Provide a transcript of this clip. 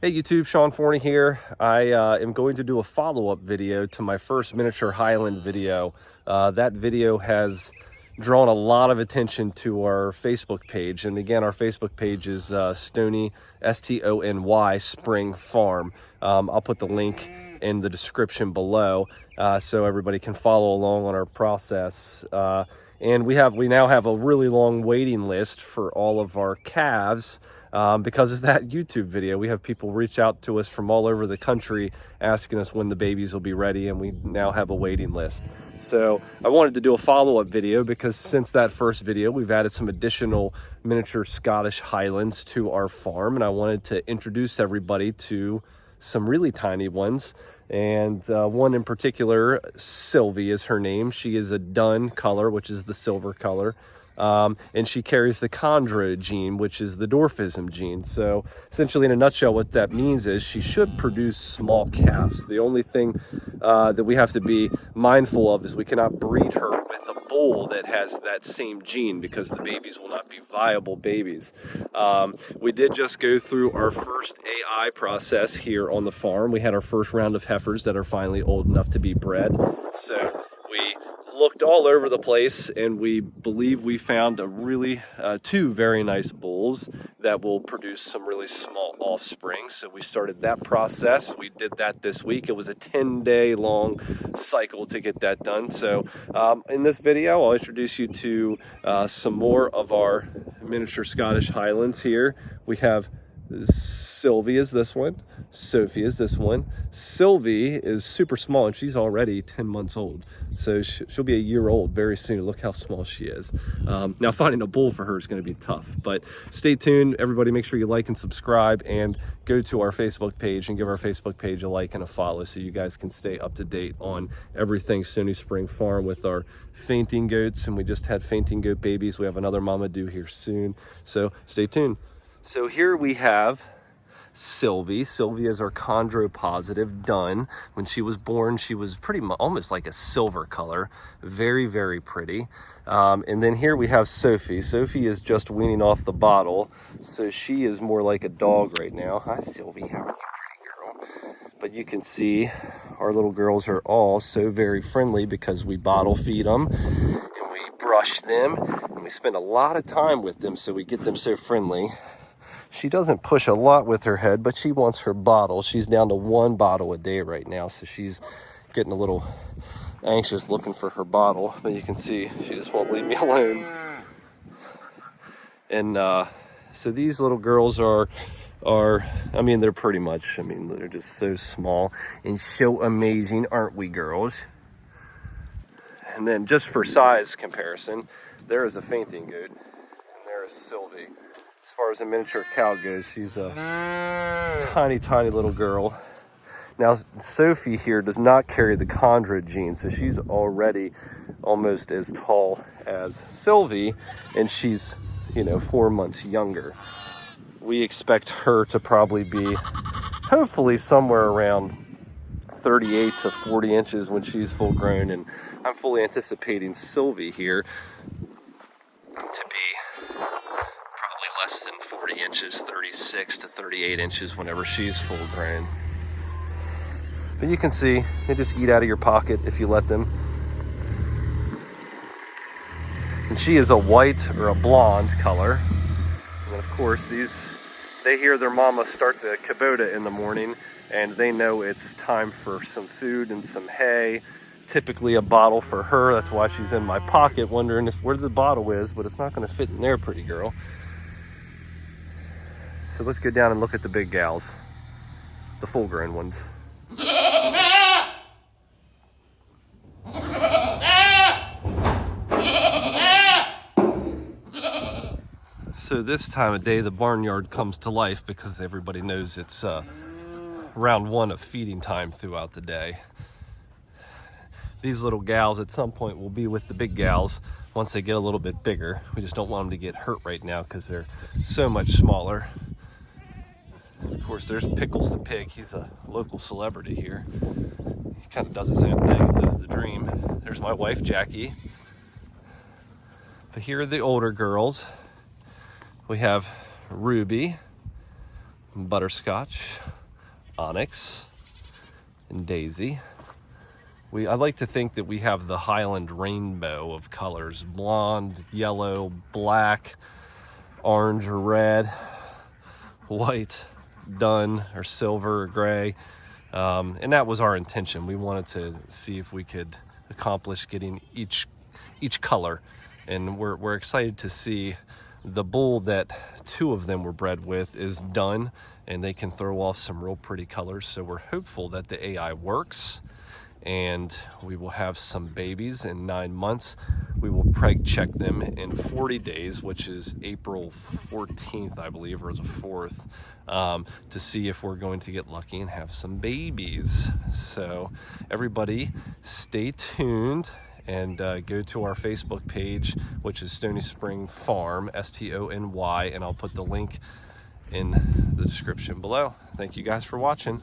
Hey YouTube, Sean Forney here. I am going to do a follow-up video to my first miniature Highland video. That video has drawn a lot of attention to our Facebook page. And again, our Facebook page is Stony, S-T-O-N-Y, Spring Farm. I'll put the link in the description below so everybody can follow along on our process. And we now have a really long waiting list for all of our calves. Because of that YouTube video. We have people reach out to us from all over the country asking us when the babies will be ready, and we now have a waiting list. So I wanted to do a follow-up video because since that first video, we've added some additional miniature Scottish Highlands to our farm, and I wanted to introduce everybody to some really tiny ones. And one in particular, Sylvie is her name. She is a dun color, which is the silver color. And she carries the chondro gene, which is the dwarfism gene. So essentially, in a nutshell, what that means is she should produce small calves. The only thing that we have to be mindful of is we cannot breed her with a bull that has that same gene, because the babies will not be viable babies. We did just go through our first AI process here on the farm. We had our first round of heifers that are finally old enough to be bred. So we looked all over the place, and we believe we found two very nice bulls that will produce some really small offspring. So we started that process. We did that this week. It was a 10-day long cycle to get that done. So in this video, I'll introduce you to some more of our miniature Scottish Highlands here. We have Sylvie is this one, Sophie is this one. Sylvie is super small, and she's already 10 months old. So she'll be a year old very soon. Look how small she is. Now finding a bull for her is going to be tough, but stay tuned. Everybody make sure you like and subscribe, and go to our Facebook page and give our Facebook page a like and a follow so you guys can stay up to date on everything Stony Spring Farm with our fainting goats. And we just had fainting goat babies. We have another mama due here soon. So stay tuned. So here we have Sylvie. Sylvie is our chondro positive dun. When she was born, she was almost like a silver color. Very, very pretty. And then here we have Sophie. Sophie is just weaning off the bottle, so she is more like a dog right now. Hi, Sylvie. How are you, pretty girl? But you can see our little girls are all so very friendly because we bottle feed them, and we brush them, and we spend a lot of time with them, so we get them so friendly. She doesn't push a lot with her head, but she wants her bottle. She's down to 1 bottle a day right now, so she's getting a little anxious looking for her bottle. But you can see she just won't leave me alone. And so these little girls are, I mean, they're pretty much, they're just so small and so amazing, aren't we, girls? And then just for size comparison, there is a fainting goat, and there is Sylvie. As far as a miniature cow goes, she's a tiny, tiny little girl. Now, Sophie here does not carry the chondro gene, so she's already almost as tall as Sylvie, and she's, 4 months younger. We expect her to probably be, hopefully, somewhere around 38 to 40 inches when she's full grown, and I'm fully anticipating Sylvie here to be less than 40 inches, 36 to 38 inches whenever she's full grown. But you can see, they just eat out of your pocket if you let them. And she is a white or a blonde color. And then of course they hear their mama start the Kubota in the morning, and they know it's time for some food and some hay. Typically a bottle for her. That's why she's in my pocket wondering where the bottle is, but it's not going to fit in there, pretty girl. So let's go down and look at the big gals, the full-grown ones. So this time of day, the barnyard comes to life because everybody knows it's round 1 of feeding time throughout the day. These little gals at some point will be with the big gals once they get a little bit bigger. We just don't want them to get hurt right now because they're so much smaller. Of course, there's Pickles the pig. He's a local celebrity here. He kind of does his own thing, lives the dream. There's my wife, Jackie. But here are the older girls. We have Ruby, butterscotch, onyx, and daisy. I like to think that we have the Highland rainbow of colors: blonde, yellow, black, orange or red, white, dun or silver or gray. And that was our intention. We wanted to see if we could accomplish getting each color. And we're excited to see the bull that 2 of them were bred with is done, and they can throw off some real pretty colors. So we're hopeful that the AI works, and we will have some babies in 9 months. We will preg check them in 40 days, which is April 14th, I believe, or the 4th, to see if we're going to get lucky and have some babies. So everybody stay tuned and go to our Facebook page, which is Stony Spring Farm, STONY, and I'll put the link in the description below. Thank you guys for watching.